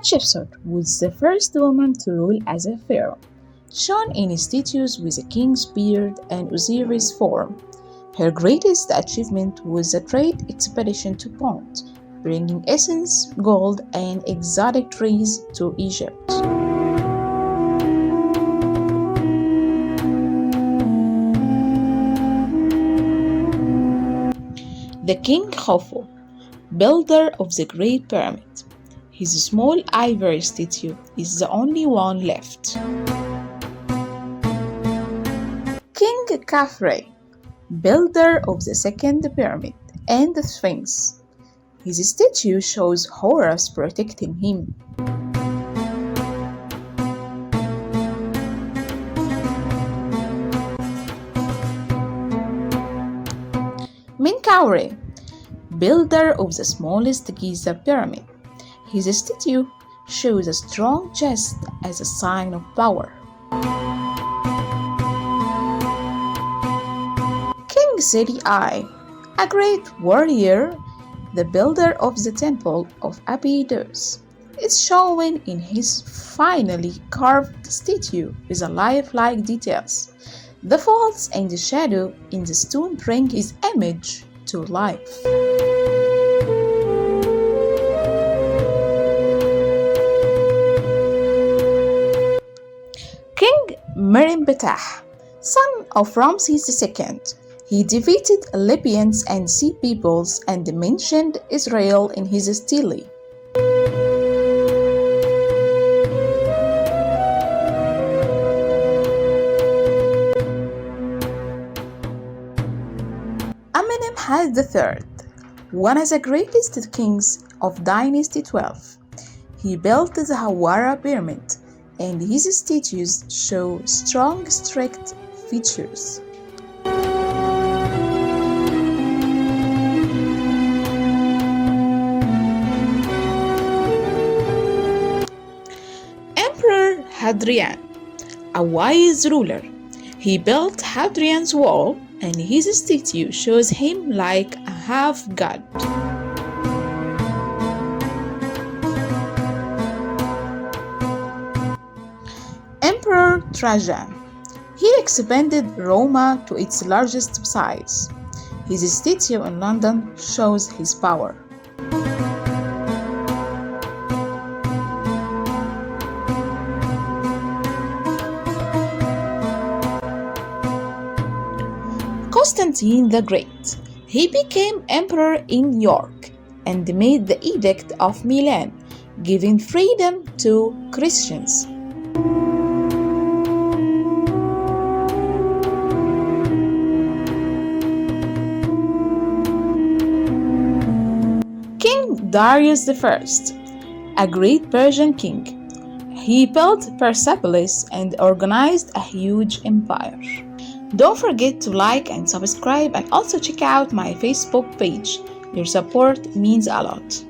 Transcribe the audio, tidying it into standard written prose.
Hatshepsut was the first woman to rule as a pharaoh, shown in statues with a king's beard and Osiris form. Her greatest achievement was a trade expedition to Punt, bringing essence, gold, and exotic trees to Egypt. The King Khufu, builder of the Great Pyramid. His small ivory statue is the only one left. King Khafre, builder of the Second Pyramid and the Sphinx. His statue shows Horus protecting him. Menkaure, builder of the smallest Giza pyramid. His statue shows a strong chest as a sign of power. King Seti I, a great warrior, the builder of the temple of Abydos, is shown in his finely carved statue with lifelike details. The folds and the shadow in the stone bring his image to life. King Menkaure, son of Ramses II, he defeated Libyans and Sea peoples and mentioned Israel in his stele. Amenemhat III, one of the greatest kings of Dynasty 12. He built the Hawara pyramid, and his statues show strong, strict features. Emperor Hadrian, a wise ruler. He built Hadrian's Wall, and his statue shows him like a half-god. Emperor Trajan. He expanded Rome to its largest size. His statue in London shows his power. Constantine the Great. He became emperor in York and made the Edict of Milan, giving freedom to Christians. King Darius I, a great Persian king. He built Persepolis and organized a huge empire. Don't forget to like and subscribe, and also check out my Facebook page. Your support means a lot.